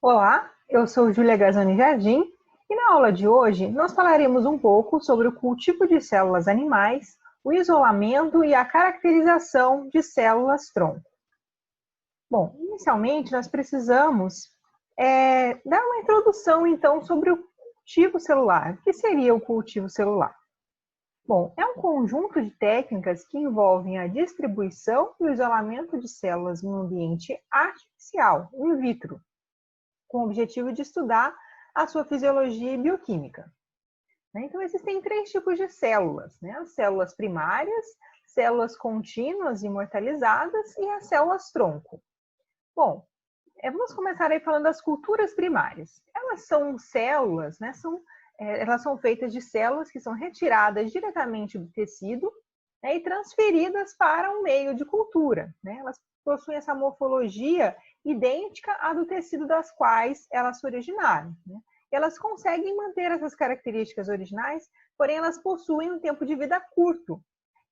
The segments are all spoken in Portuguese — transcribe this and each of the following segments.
Olá, eu sou Júlia Gazzani Jardim e na aula de hoje nós falaremos um pouco sobre o cultivo de células animais, o isolamento e a caracterização de células-tronco. Bom, inicialmente nós precisamos dar uma introdução então sobre o cultivo celular. O que seria o cultivo celular? Bom, é um conjunto de técnicas que envolvem a distribuição e o isolamento de células em um ambiente artificial, in vitro, com o objetivo de estudar a sua fisiologia e bioquímica. Então, existem três tipos de células, né? As células primárias, células contínuas imortalizadas e as células-tronco. Bom, vamos começar aí falando das culturas primárias. Elas são células, né? Elas são feitas de células que são retiradas diretamente do tecido, né, e transferidas para um meio de cultura, né? Elas possuem essa morfologia idêntica à do tecido das quais elas se originaram, né? Elas conseguem manter essas características originais, porém elas possuem um tempo de vida curto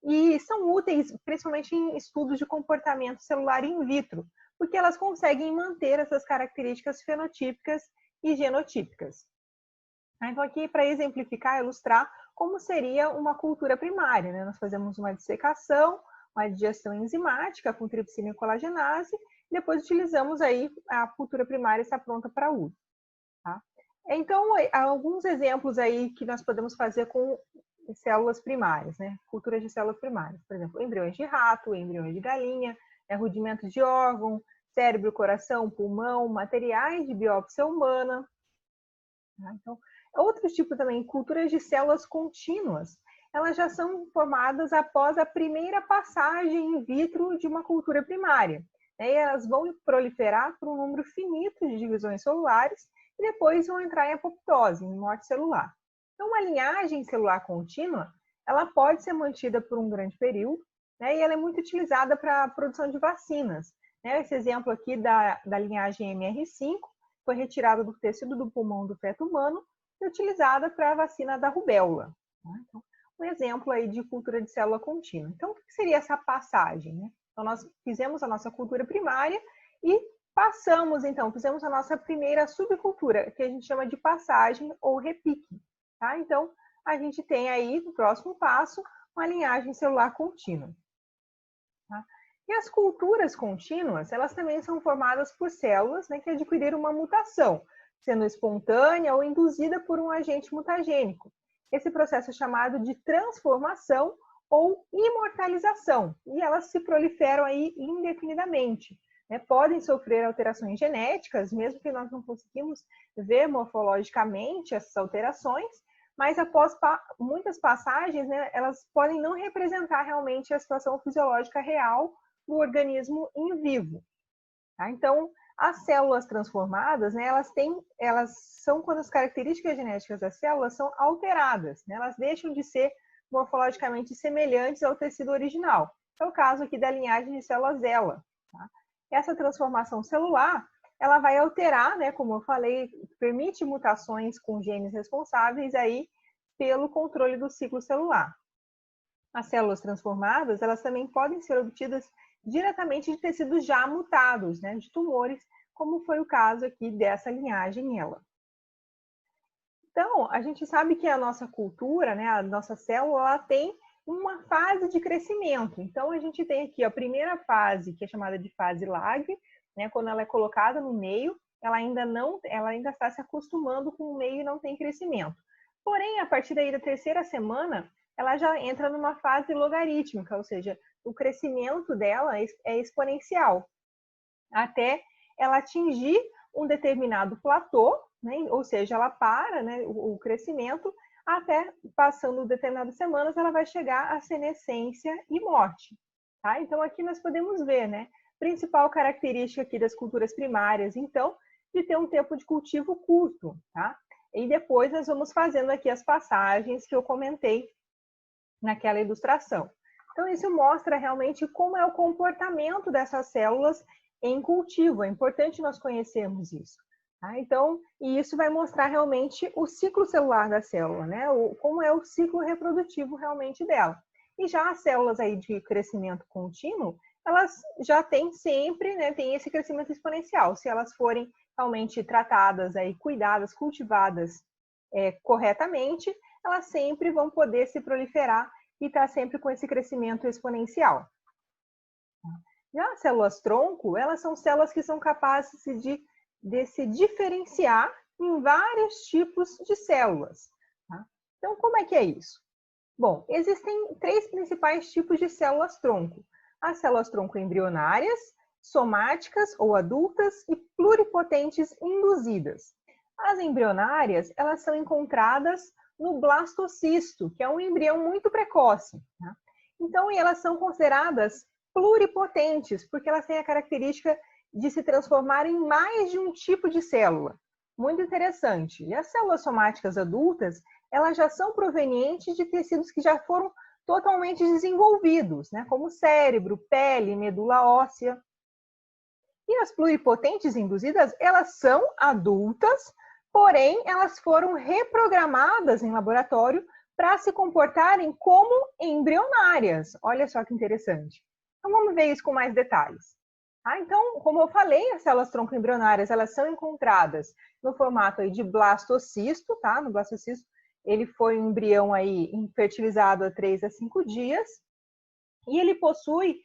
e são úteis principalmente em estudos de comportamento celular in vitro, porque elas conseguem manter essas características fenotípicas e genotípicas. Então, aqui, para exemplificar, ilustrar como seria uma cultura primária, né? Nós fazemos uma dissecação, uma digestão enzimática com tripsina e colagenase, e depois utilizamos aí a cultura primária está pronta para uso. Tá? Então, alguns exemplos aí que nós podemos fazer com células primárias, né? Cultura de células primárias, por exemplo, embriões de rato, embriões de galinha, rudimentos de órgão, cérebro, coração, pulmão, materiais de biópsia humana. Tá? Então, outros tipos também, culturas de células contínuas, elas já são formadas após a primeira passagem in vitro de uma cultura primária. E elas vão proliferar por um número finito de divisões celulares e depois vão entrar em apoptose, em morte celular. Então, uma linhagem celular contínua, ela pode ser mantida por um grande período, né, e ela é muito utilizada para a produção de vacinas. Esse exemplo aqui da linhagem MR5 foi retirada do tecido do pulmão do feto humano e utilizada para a vacina da rubéola. Então, um exemplo aí de cultura de célula contínua. Então, o que seria essa passagem, né? Então, nós fizemos a nossa cultura primária e passamos, então, fizemos a nossa primeira subcultura, que a gente chama de passagem ou repique. Tá? Então, a gente tem aí, no próximo passo, uma linhagem celular contínua. Tá? E as culturas contínuas, elas também são formadas por células, né, que adquiriram uma mutação, sendo espontânea ou induzida por um agente mutagênico. Esse processo é chamado de transformação ou imortalização, e elas se proliferam aí indefinidamente. Podem sofrer alterações genéticas, mesmo que nós não conseguimos ver morfologicamente essas alterações, mas após muitas passagens, né, elas podem não representar realmente a situação fisiológica real do organismo em vivo. Tá? Então, as células transformadas, né, elas são quando as características genéticas das células são alteradas, né, elas deixam de ser morfologicamente semelhantes ao tecido original. É o caso aqui da linhagem de células ELA. Tá? Essa transformação celular, ela vai alterar, né, como eu falei, permite mutações com genes responsáveis aí pelo controle do ciclo celular. As células transformadas, elas também podem ser obtidas diretamente de tecidos já mutados, né, de tumores, como foi o caso aqui dessa linhagem ELA. Então, a gente sabe que a nossa cultura, né, a nossa célula, ela tem uma fase de crescimento. Então, a gente tem aqui a primeira fase, que é chamada de fase lag, né, quando ela é colocada no meio, ela ainda está se acostumando com o meio e não tem crescimento. Porém, a partir daí da terceira semana, ela já entra numa fase logarítmica, ou seja, o crescimento dela é exponencial, até ela atingir um determinado platô, né? Ou seja, ela para, né, o crescimento, até passando determinadas semanas, ela vai chegar à senescência e morte. Tá? Então, aqui nós podemos ver, né, principal característica aqui das culturas primárias, então, de ter um tempo de cultivo curto. Tá? E depois nós vamos fazendo aqui as passagens que eu comentei naquela ilustração. Então, isso mostra realmente como é o comportamento dessas células em cultivo. É importante nós conhecermos isso. Tá? Então, e isso vai mostrar realmente o ciclo celular da célula, né? Como é o ciclo reprodutivo realmente dela. E já as células aí de crescimento contínuo, elas já têm sempre, né, tem esse crescimento exponencial. Se elas forem realmente tratadas, aí, cuidadas, cultivadas corretamente, elas sempre vão poder se proliferar e estar sempre com esse crescimento exponencial. Já as células-tronco, elas são células que são capazes de se diferenciar em vários tipos de células. Tá? Então, como é que é isso? Bom, existem 3 principais tipos de células-tronco. As células-tronco embrionárias, somáticas ou adultas e pluripotentes induzidas. As embrionárias, elas são encontradas no blastocisto, que é um embrião muito precoce. Tá? Então, elas são consideradas pluripotentes, porque elas têm a característica de se transformar em mais de um tipo de célula. Muito interessante. E as células somáticas adultas, elas já são provenientes de tecidos que já foram totalmente desenvolvidos, né? Como cérebro, pele, medula óssea. E as pluripotentes induzidas, elas são adultas, porém elas foram reprogramadas em laboratório para se comportarem como embrionárias. Olha só que interessante. Então vamos ver isso com mais detalhes. Então, como eu falei, as células-tronco embrionárias, elas são encontradas no formato aí de blastocisto, tá? No blastocisto, ele foi um embrião aí fertilizado há 3 a 5 dias, e ele possui,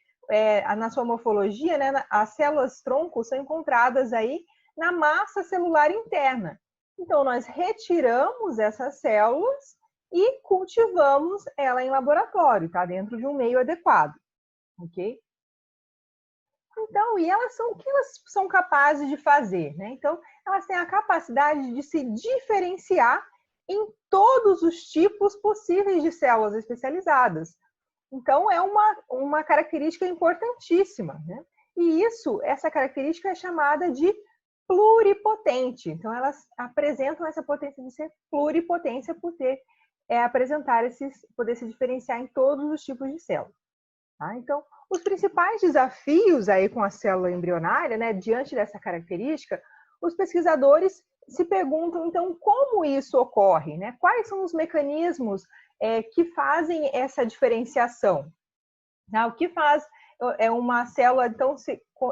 na sua morfologia, né, as células-tronco são encontradas aí na massa celular interna. Então, nós retiramos essas células e cultivamos ela em laboratório, tá? Dentro de um meio adequado, ok? Então, e elas são o que elas são capazes de fazer, né? Então, elas têm a capacidade de se diferenciar em todos os tipos possíveis de células especializadas. Então, é uma característica importantíssima, né? E essa característica é chamada de pluripotente. Então, elas apresentam essa potência de ser pluripotência por poder se diferenciar em todos os tipos de células. Tá? Então, os principais desafios aí com a célula embrionária, né, diante dessa característica, os pesquisadores se perguntam, então, como isso ocorre, né? Quais são os mecanismos que fazem essa diferenciação? O que faz uma célula, então,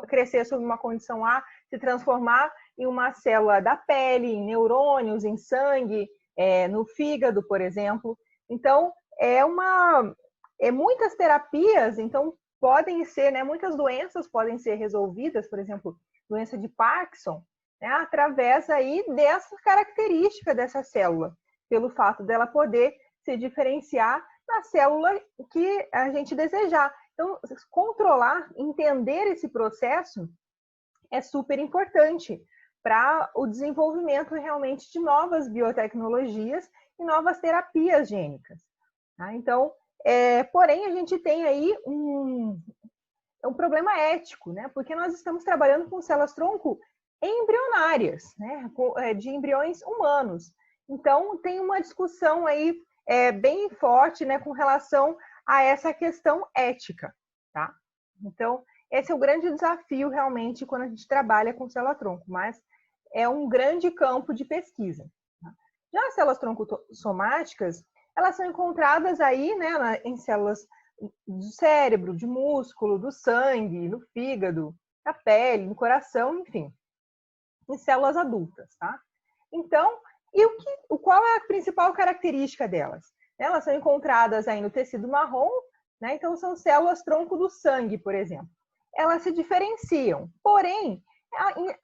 crescer sob uma condição A, se transformar em uma célula da pele, em neurônios, em sangue, no fígado, por exemplo? Então, muitas terapias, então, podem ser, né, muitas doenças podem ser resolvidas, por exemplo, doença de Parkinson, né, através aí dessa característica dessa célula, pelo fato dela poder se diferenciar da célula que a gente desejar. Então, controlar, entender esse processo é super importante para o desenvolvimento realmente de novas biotecnologias e novas terapias gênicas. Tá? Então, porém, a gente tem aí um problema ético, né? Porque nós estamos trabalhando com células-tronco embrionárias, né? De embriões humanos. Então, tem uma discussão aí bem forte, né, com relação a essa questão ética, tá? Então, esse é o grande desafio, realmente, quando a gente trabalha com célula-tronco, mas é um grande campo de pesquisa. Tá? Já as células-tronco somáticas, elas são encontradas aí, né, em células do cérebro, de músculo, do sangue, no fígado, na pele, no coração, enfim, em células adultas, tá? Então, qual é a principal característica delas? Elas são encontradas aí no tecido marrom, né? Então são células-tronco do sangue, por exemplo. Elas se diferenciam, porém,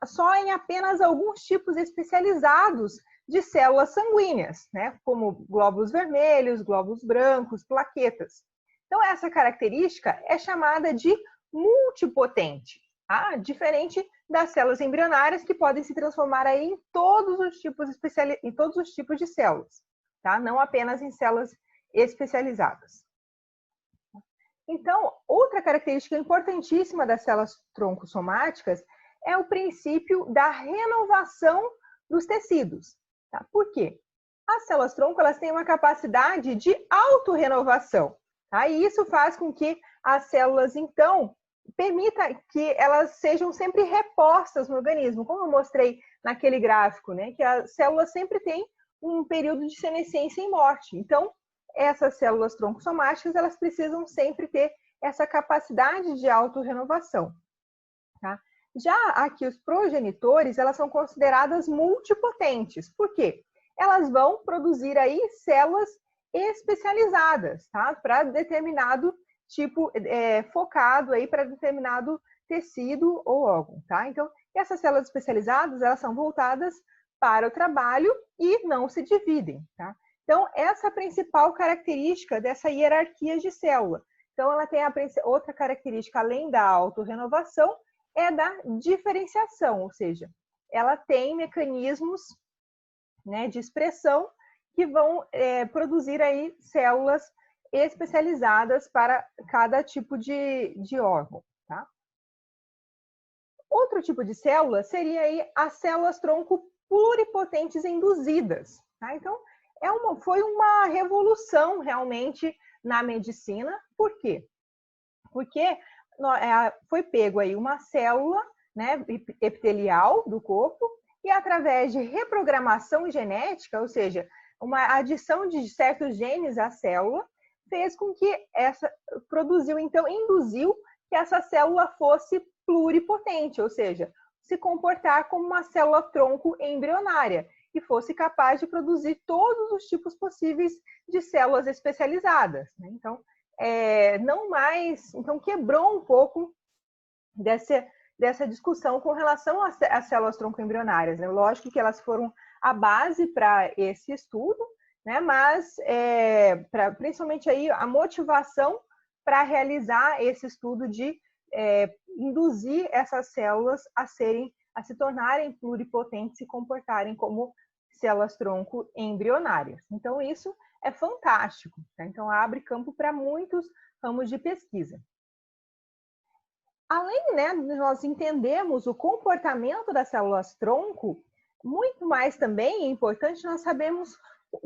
só em apenas alguns tipos especializados de células sanguíneas, né? Como glóbulos vermelhos, glóbulos brancos, plaquetas. Então, essa característica é chamada de multipotente, tá? Diferente das células embrionárias, que podem se transformar aí em todos os tipos de células, tá? Não apenas em células especializadas. Então, outra característica importantíssima das células-tronco somáticas é o princípio da renovação dos tecidos. Tá? Por quê? As células-tronco, elas têm uma capacidade de autorrenovação. Tá? E isso faz com que as células, então, permita que elas sejam sempre repostas no organismo, como eu mostrei naquele gráfico, né? Que as células sempre têm um período de senescência e morte. Então, essas células troncossomáticas, elas precisam sempre ter essa capacidade de autorrenovação. Tá? Já aqui os progenitores, elas são consideradas multipotentes. Por quê? Elas vão produzir aí células especializadas, tá? Para determinado tipo, focado aí para determinado tecido ou órgão, tá? Então, essas células especializadas, elas são voltadas para o trabalho e não se dividem, tá? Então, essa é a principal característica dessa hierarquia de célula. Então, ela tem outra característica, além da autorrenovação, é da diferenciação, ou seja, ela tem mecanismos, né, de expressão que vão produzir aí células especializadas para cada tipo de órgão, tá? Outro tipo de célula seria aí as células tronco pluripotentes induzidas, tá? Então, foi uma revolução realmente na medicina. Por quê? Porque foi pego aí uma célula, né, epitelial do corpo e através de reprogramação genética, ou seja, uma adição de certos genes à célula, fez com que induziu que essa célula fosse pluripotente, ou seja, se comportar como uma célula tronco embrionária e fosse capaz de produzir todos os tipos possíveis de células especializadas, né? Então, então quebrou um pouco dessa discussão com relação às células tronco embrionárias, né? Lógico que elas foram a base para esse estudo, né? Mas principalmente aí a motivação para realizar esse estudo de induzir essas células a se tornarem pluripotentes e se comportarem como células tronco embrionárias. Então, isso é fantástico, tá? Então, abre campo para muitos ramos de pesquisa. Além, né, de nós entendermos o comportamento das células tronco, muito mais também é importante nós sabermos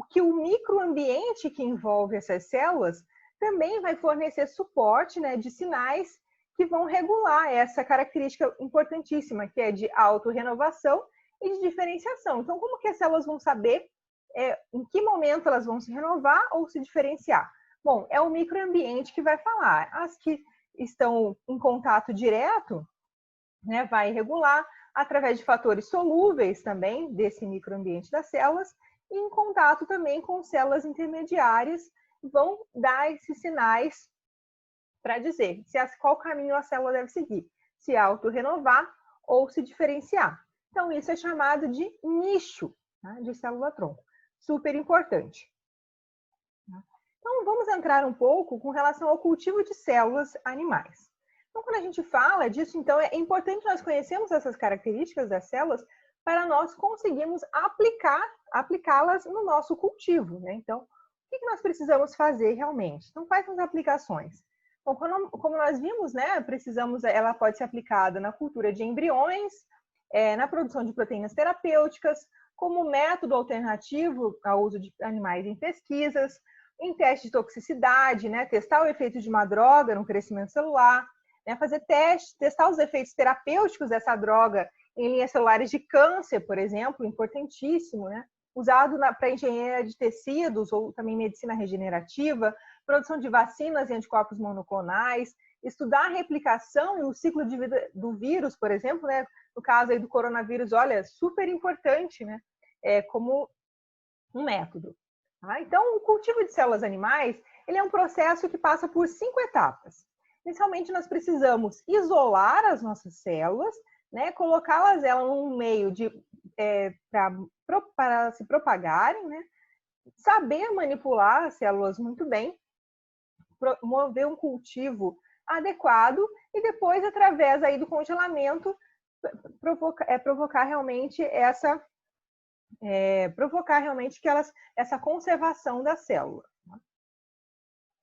que o microambiente que envolve essas células também vai fornecer suporte, né, de sinais que vão regular essa característica importantíssima, que é de autorrenovação e de diferenciação. Então, como que as células vão saber em que momento elas vão se renovar ou se diferenciar? Bom, é o microambiente que vai falar. As que estão em contato direto, né, vai regular através de fatores solúveis também desse microambiente das células e em contato também com células intermediárias, vão dar esses sinais para dizer qual caminho a célula deve seguir, se autorrenovar ou se diferenciar. Então, isso é chamado de nicho, tá, de célula-tronco. Super importante. Então, vamos entrar um pouco com relação ao cultivo de células animais. Então, quando a gente fala disso, então, é importante nós conhecermos essas características das células para nós conseguirmos aplicá-las no nosso cultivo, né? Então, o que nós precisamos fazer realmente? Então, quais são as aplicações? Bom, como nós vimos, né, ela pode ser aplicada na cultura de embriões, na produção de proteínas terapêuticas, como método alternativo ao uso de animais em pesquisas, em teste de toxicidade, né, testar o efeito de uma droga no crescimento celular, né, testar os efeitos terapêuticos dessa droga em linhas celulares de câncer, por exemplo, importantíssimo, né, usado para engenharia de tecidos ou também medicina regenerativa, produção de vacinas e anticorpos monoclonais, estudar a replicação e o ciclo de vida do vírus, por exemplo, né, no caso aí do coronavírus, olha, super importante, né, como um método. Tá? Então, o cultivo de células animais, ele é um processo que passa por 5 etapas. Inicialmente, nós precisamos isolar as nossas células, né, colocá-las num meio para se propagarem, né, saber manipular as células muito bem, promover um cultivo adequado e depois, através aí do congelamento, provocar realmente essa conservação da célula.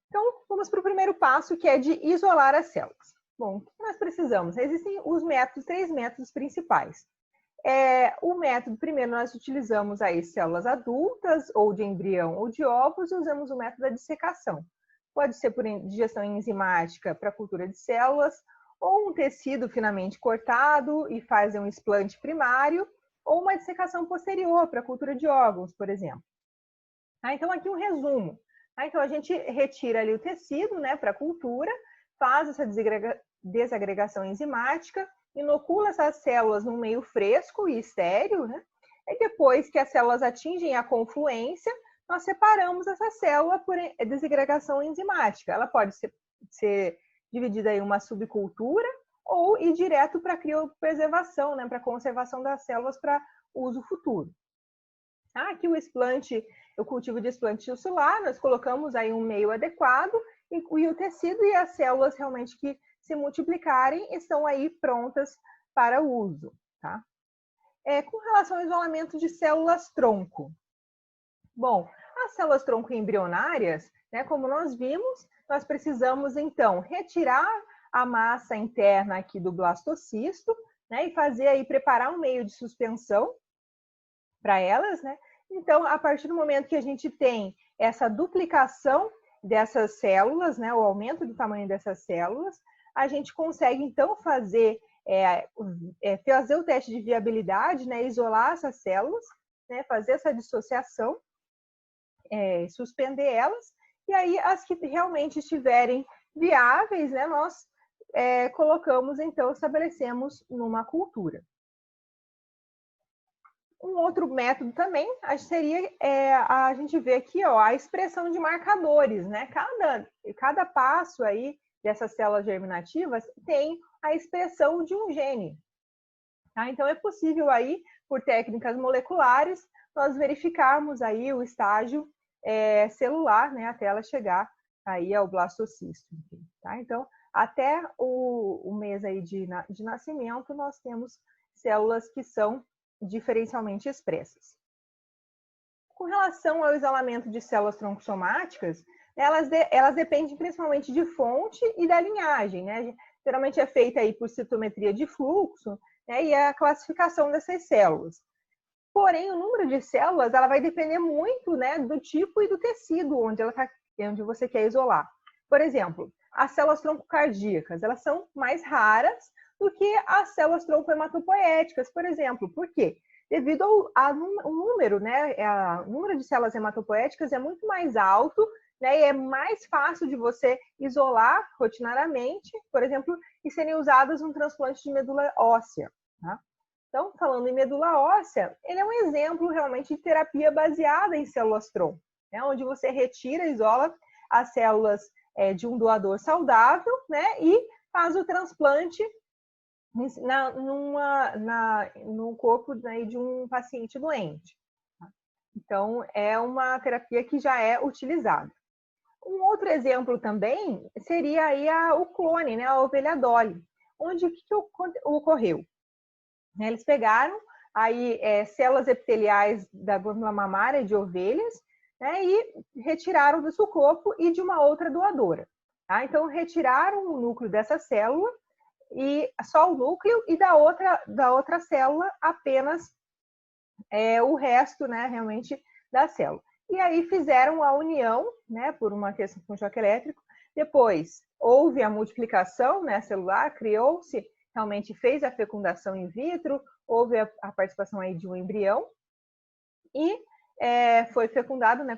Então, vamos para o primeiro passo, que é de isolar as células. Bom, o que nós precisamos? Existem os métodos, 3 métodos principais. O método, primeiro, nós utilizamos aí células adultas, ou de embrião, ou de ovos, e usamos o método da dissecação. Pode ser por digestão enzimática para cultura de células, ou um tecido finamente cortado e fazer um explante primário, ou uma dissecação posterior para cultura de órgãos, por exemplo. Então, aqui um resumo. Então, a gente retira ali o tecido, né, para cultura, faz essa desagregação enzimática, inocula essas células num meio fresco e estéril, né? E depois que as células atingem a confluência, nós separamos essa célula por desagregação enzimática. Ela pode ser dividida em uma subcultura ou ir direto para a criopreservação, né? Para a conservação das células para uso futuro. Aqui o cultivo de explante tissular, nós colocamos aí um meio adequado e o tecido e as células realmente que se multiplicarem estão aí prontas para o uso, tá? Com relação ao isolamento de células-tronco. Bom, as células-tronco embrionárias, né, como nós vimos, nós precisamos, então, retirar a massa interna aqui do blastocisto, né, e fazer aí, preparar um meio de suspensão para elas, né? Então, a partir do momento que a gente tem essa duplicação dessas células, né, o aumento do tamanho dessas células, a gente consegue, então, fazer o teste de viabilidade, né, isolar essas células, né, fazer essa dissociação, suspender elas, e aí as que realmente estiverem viáveis, né, nós colocamos, então, estabelecemos numa cultura. Um outro método também seria a gente ver aqui, ó, a expressão de marcadores, né? Cada passo aí dessas células germinativas tem a expressão de um gene. Tá? Então, é possível aí, por técnicas moleculares, nós verificarmos aí o estágio celular, né? Até ela chegar aí ao blastocisto. Tá? Então, até o mês aí de nascimento, nós temos células que são diferencialmente expressas. Com relação ao isolamento de células troncossomáticas, elas dependem principalmente de fonte e da linhagem, né? Geralmente é feita aí por citometria de fluxo, né? E a classificação dessas células. Porém, o número de células ela vai depender muito, né, do tipo e do tecido onde você quer isolar. Por exemplo, as células troncocardíacas, elas são mais raras do que as células tronco-hematopoéticas, por exemplo. Por quê? Devido ao número, né? O número de células hematopoéticas é muito mais alto, né? E é mais fácil de você isolar rotineiramente, por exemplo, e serem usadas no transplante de medula óssea. Tá? Então, falando em medula óssea, ele é um exemplo realmente de terapia baseada em células-tronco, né? Onde você retira, isola as células de um doador saudável, né? E faz o transplante no corpo, né, de um paciente doente. Então, é uma terapia que já é utilizada. Um outro exemplo também seria aí o clone, né, a ovelha Dolly, onde o que ocorreu? Eles pegaram aí células epiteliais da glândula mamária de ovelhas, né, e retiraram do seu corpo e de uma outra doadora. Tá? Então, retiraram o núcleo dessa célula, e só o núcleo, e da outra célula apenas o resto, né, realmente, da célula. E aí fizeram a união, né, por uma questão com choque elétrico. Depois houve a multiplicação, né, celular, criou-se, realmente fez a fecundação in vitro, houve a participação aí de um embrião e foi fecundado, né,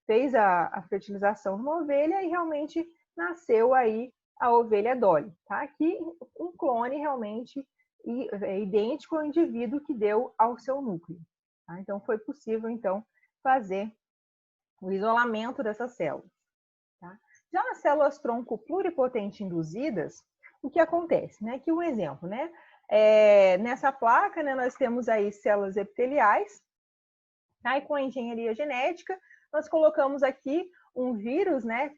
fez a fertilização numa ovelha e realmente nasceu aí a ovelha Dolly, tá? Que um clone realmente idêntico ao indivíduo que deu ao seu núcleo. Tá? Então, foi possível, então, fazer o isolamento dessas células. Tá? Já nas células tronco pluripotente induzidas, o que acontece? Né? Aqui um exemplo, né? Nessa placa, né, nós temos aí células epiteliais, tá? E com a engenharia genética, nós colocamos aqui um vírus, né?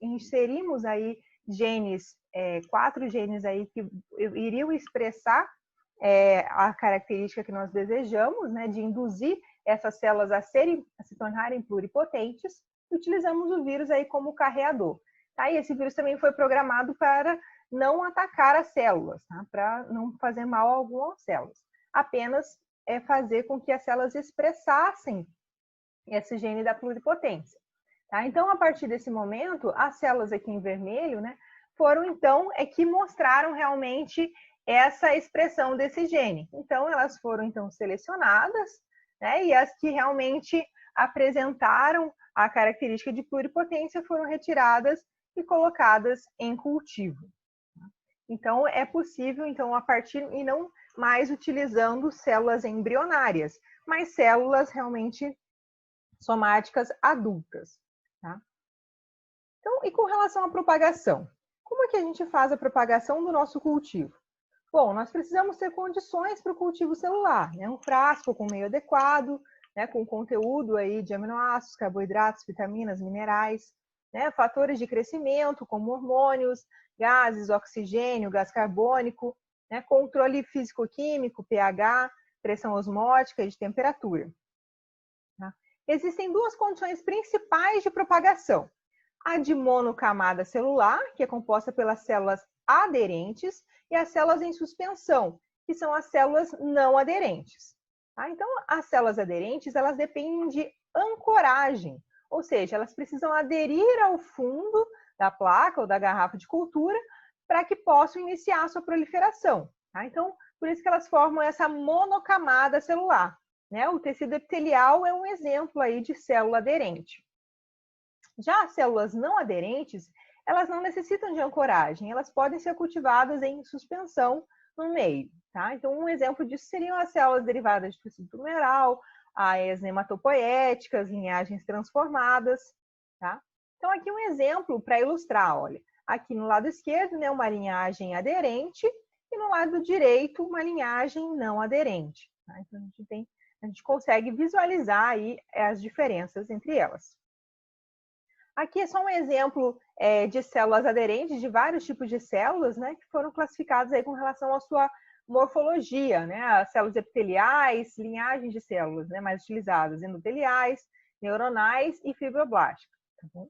Inserimos aí genes, 4 genes aí que iriam expressar a característica que nós desejamos, né, de induzir essas células a se tornarem pluripotentes, e utilizamos o vírus aí como carreador. Tá? E esse vírus também foi programado para não atacar as células, tá? Para não fazer mal algum às células, apenas fazer com que as células expressassem esse gene da pluripotência. Tá? Então, a partir desse momento, as células aqui em vermelho, né, foram então que mostraram realmente essa expressão desse gene. Então, elas foram então selecionadas, né, e as que realmente apresentaram a característica de pluripotência foram retiradas e colocadas em cultivo. Então, é possível, então, a partir e não mais utilizando células embrionárias, mas células realmente somáticas adultas, tá? Então, e com relação à propagação? Como é que a gente faz a propagação do nosso cultivo? Bom, nós precisamos ter condições para o cultivo celular, né? Um frasco com meio adequado, né? Com conteúdo aí de aminoácidos, carboidratos, vitaminas, minerais, né? Fatores de crescimento, como hormônios, gases, oxigênio, gás carbônico, né? Controle físico-químico, pH, pressão osmótica e de temperatura. Tá? Existem duas condições principais de propagação. A de monocamada celular, que é composta pelas células aderentes, e as células em suspensão, que são as células não aderentes. Tá? Então, as células aderentes, elas dependem de ancoragem, ou seja, elas precisam aderir ao fundo da placa ou da garrafa de cultura para que possam iniciar a sua proliferação. Tá? Então, por isso que elas formam essa monocamada celular. Né? O tecido epitelial é um exemplo aí de célula aderente. Já as células não aderentes, elas não necessitam de ancoragem, elas podem ser cultivadas em suspensão no meio, tá? Então, um exemplo disso seriam as células derivadas de tecido tumoral, as hematopoéticas, linhagens transformadas, tá? Então, aqui um exemplo para ilustrar, olha, aqui no lado esquerdo, né, uma linhagem aderente e no lado direito, uma linhagem não aderente, tá? Então, a gente consegue visualizar aí as diferenças entre elas. Aqui é só um exemplo de células aderentes, de vários tipos de células, né, que foram classificadas aí com relação à sua morfologia, né, as células epiteliais, linhagens de células, né, mais utilizadas, endoteliais, neuronais e fibroblásticas. Tá bom?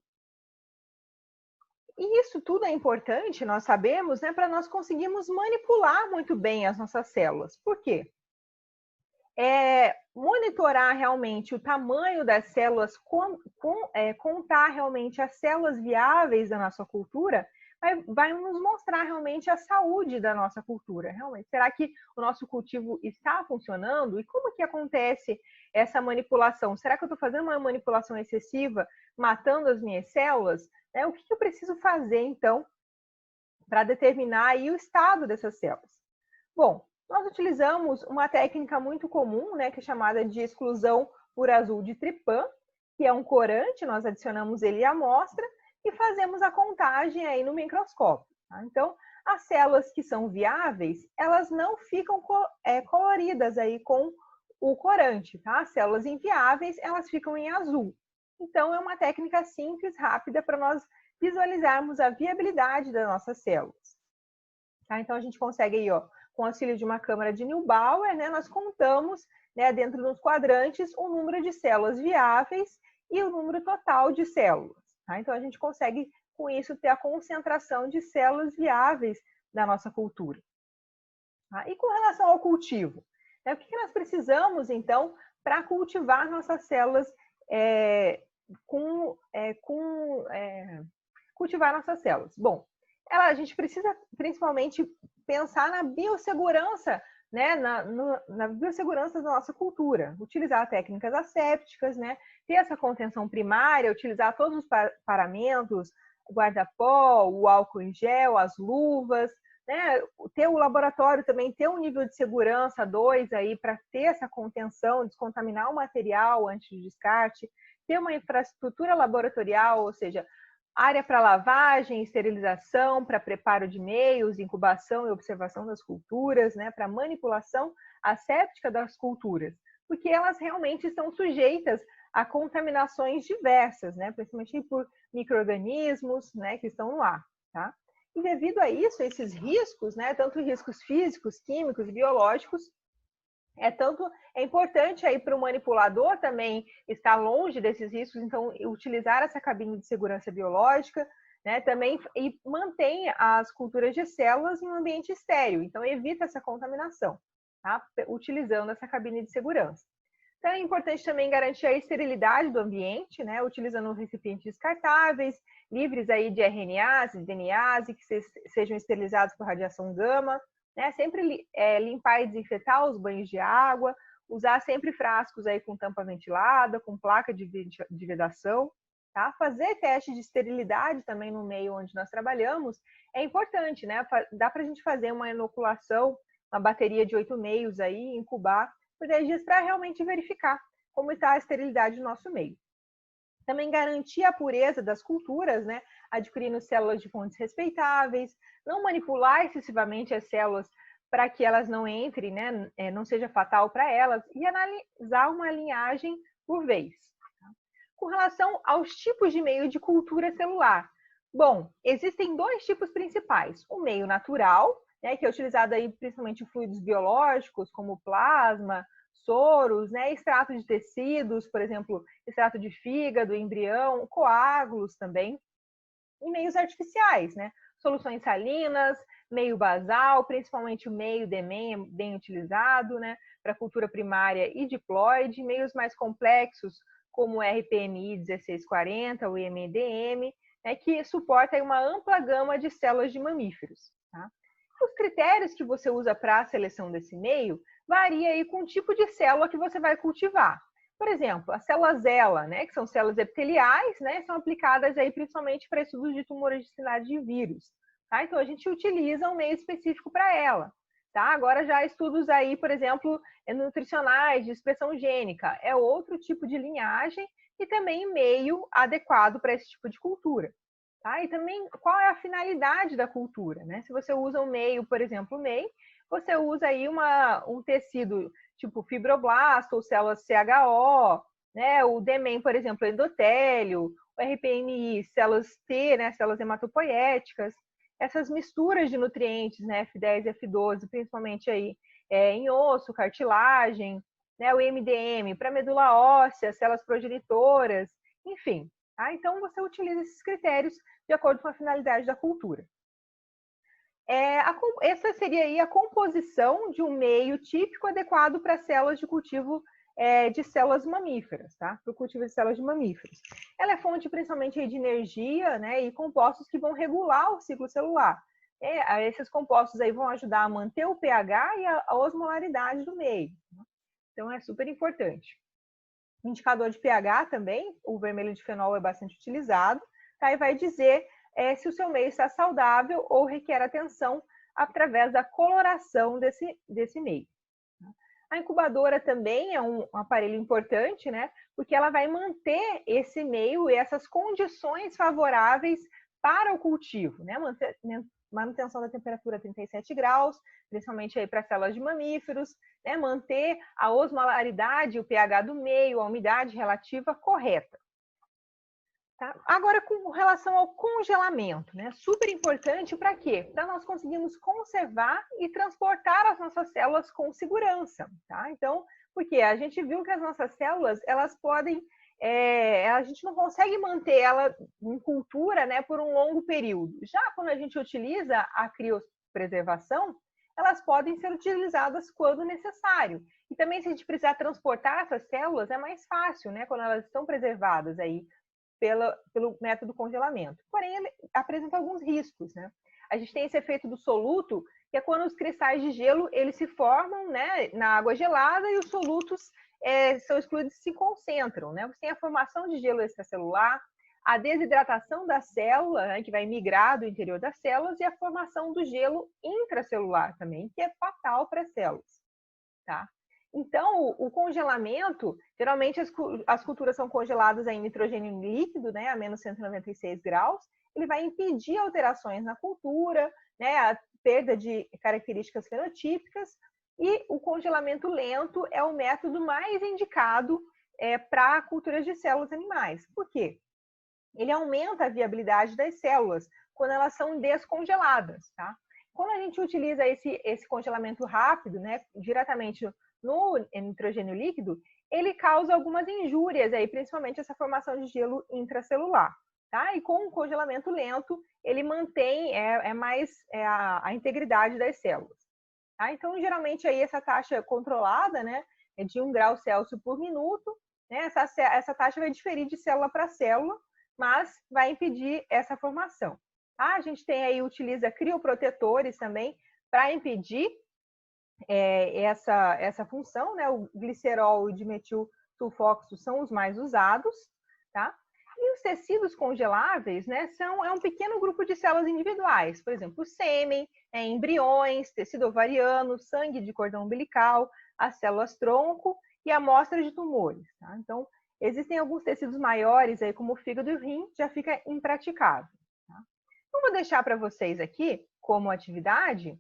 E isso tudo é importante, nós sabemos, né, para nós conseguirmos manipular muito bem as nossas células. Por quê? Monitorar realmente o tamanho das células, contar realmente as células viáveis da nossa cultura, vai nos mostrar realmente a saúde da nossa cultura. Realmente, será que o nosso cultivo está funcionando? E como que acontece essa manipulação? Será que eu estou fazendo uma manipulação excessiva, matando as minhas células? O que eu preciso fazer, então, para determinar aí o estado dessas células? Bom, nós utilizamos uma técnica muito comum, né, que é chamada de exclusão por azul de Trypan, que é um corante, nós adicionamos ele à amostra e fazemos a contagem aí no microscópio. Tá? Então, as células que são viáveis, elas não ficam coloridas aí com o corante, tá? As células inviáveis, elas ficam em azul. Então, é uma técnica simples, rápida, para nós visualizarmos a viabilidade das nossas células. Tá? Então, a gente consegue aí, ó, com o auxílio de uma câmara de Neubauer, né, nós contamos, né, dentro dos quadrantes o número de células viáveis e o número total de células. Tá? Então, a gente consegue, com isso, ter a concentração de células viáveis da nossa cultura. Tá? E com relação ao cultivo? O que nós precisamos, então, para cultivar nossas células, cultivar nossas células? Bom, a gente precisa principalmente pensar na biossegurança, né, na biossegurança da nossa cultura, utilizar técnicas assépticas, né, ter essa contenção primária, utilizar todos os paramentos, o guarda-pó, o álcool em gel, as luvas, né, ter o laboratório também, ter um nível de segurança 2 aí para ter essa contenção, descontaminar o material antes de descarte, ter uma infraestrutura laboratorial, ou seja, área para lavagem, esterilização, para preparo de meios, incubação e observação das culturas, né, para manipulação asséptica das culturas, porque elas realmente estão sujeitas a contaminações diversas, né, principalmente por micro-organismos, né, que estão no ar, tá? E devido a isso, esses riscos, né, tanto riscos físicos, químicos e biológicos, é importante aí para o manipulador também estar longe desses riscos, então utilizar essa cabine de segurança biológica, né, também e mantém as culturas de células em um ambiente estéril, então evita essa contaminação, tá? Utilizando essa cabine de segurança. Então é importante também garantir a esterilidade do ambiente, né, utilizando recipientes descartáveis, livres aí de RNAs e DNAs e que sejam esterilizados por radiação gama. Né? Sempre limpar e desinfetar os banhos de água, usar sempre frascos aí com tampa ventilada, com placa de vedação, tá? Fazer teste de esterilidade também no meio onde nós trabalhamos é importante, né? Dá para a gente fazer uma inoculação, uma bateria de 8 meios aí, incubar por 10 dias para realmente verificar como está a esterilidade do nosso meio. Também garantir a pureza das culturas, né? Adquirindo células de fontes respeitáveis, não manipular excessivamente as células para que elas não entrem, né? Não seja fatal para elas, e analisar uma linhagem por vez. Com relação aos tipos de meio de cultura celular, bom, existem dois tipos principais: o meio natural, né, que é utilizado aí principalmente em fluidos biológicos, como plasma, soros, né, extrato de tecidos, por exemplo, extrato de fígado, embrião, coágulos também, e meios artificiais, né, soluções salinas, meio basal, principalmente o meio DMEM é bem utilizado, né, para cultura primária e diploide, meios mais complexos, como o RPMI 1640, o IMDM, né, que suporta aí uma ampla gama de células de mamíferos. Tá? Os critérios que você usa para a seleção desse meio varia aí com o tipo de célula que você vai cultivar. Por exemplo, as células ELA, né, que são células epiteliais, né, são aplicadas aí principalmente para estudos de tumor originário de vírus. Tá? Então, a gente utiliza um meio específico para ela. Tá? Agora, já estudos aí, por exemplo, nutricionais, de expressão gênica, é outro tipo de linhagem e também meio adequado para esse tipo de cultura. Tá? E também, qual é a finalidade da cultura? Né? Se você usa um meio, por exemplo, MEI, você usa aí um tecido tipo fibroblasto ou células CHO, né? O DMEM, por exemplo, endotélio, o RPMI, células T, né? Células hematopoéticas, essas misturas de nutrientes, né? F10 e F12, principalmente aí em osso, cartilagem, né? O MDM para medula óssea, células progenitoras, enfim. Tá? Então, você utiliza esses critérios de acordo com a finalidade da cultura. Essa seria aí a composição de um meio típico adequado para células de cultivo de células mamíferas, tá? Para o cultivo de células de mamíferos. Ela é fonte principalmente de energia, né? E compostos que vão regular o ciclo celular. Esses compostos aí vão ajudar a manter o pH e a osmolaridade do meio. Então, é super importante. O indicador de pH também, o vermelho de fenol é bastante utilizado, tá? E vai dizer se o seu meio está saudável ou requer atenção através da coloração desse meio. A incubadora também é um aparelho importante, né? Porque ela vai manter esse meio e essas condições favoráveis para o cultivo, né? Manutenção da temperatura a 37 graus, principalmente aí para células de mamíferos, né? Manter a osmolaridade, o pH do meio, a umidade relativa correta. Tá? Agora, com relação ao congelamento, né? Super importante para quê? Para nós conseguirmos conservar e transportar as nossas células com segurança, tá? Então, porque a gente viu que as nossas células, elas podem, a gente não consegue manter ela em cultura, né, por um longo período. Já quando a gente utiliza a criopreservação, elas podem ser utilizadas quando necessário. E também, se a gente precisar transportar essas células, é mais fácil, né, quando elas estão preservadas aí pelo método congelamento. Porém, ele apresenta alguns riscos, né? A gente tem esse efeito do soluto, que é quando os cristais de gelo eles se formam, né, na água gelada e os solutos são excluídos e se concentram, né? Você tem a formação de gelo extracelular, a desidratação da célula, né, que vai migrar do interior das células, e a formação do gelo intracelular também, que é fatal para as células, tá? Então, o congelamento, geralmente as culturas são congeladas em nitrogênio líquido, né, a menos 196 graus, ele vai impedir alterações na cultura, né, a perda de características fenotípicas, e o congelamento lento é o método mais indicado para culturas de células animais. Por quê? Ele aumenta a viabilidade das células quando elas são descongeladas, tá? Quando a gente utiliza esse congelamento rápido, né, diretamente no nitrogênio líquido, ele causa algumas injúrias aí, principalmente essa formação de gelo intracelular, tá? E com o congelamento lento, ele mantém mais a integridade das células, tá? Então, geralmente aí essa taxa controlada, né, é de 1 grau Celsius por minuto, né? Essa taxa vai diferir de célula para célula, mas vai impedir essa formação, tá? A gente tem aí, utiliza crioprotetores também para impedir essa função, né? O glicerol e o dimetil sulfóxido são os mais usados, tá? E os tecidos congeláveis, né, é um pequeno grupo de células individuais, por exemplo, o sêmen, embriões, tecido ovariano, sangue de cordão umbilical, as células tronco e amostras de tumores. Tá? Então, existem alguns tecidos maiores, aí, como o fígado e o rim, já fica impraticável. Tá? Então, vou deixar para vocês aqui, como atividade,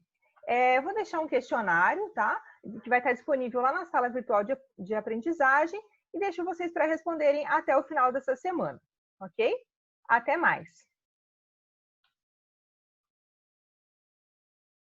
vou deixar um questionário, tá? Que vai estar disponível lá na sala virtual de aprendizagem, e deixo vocês para responderem até o final dessa semana, ok? Até mais!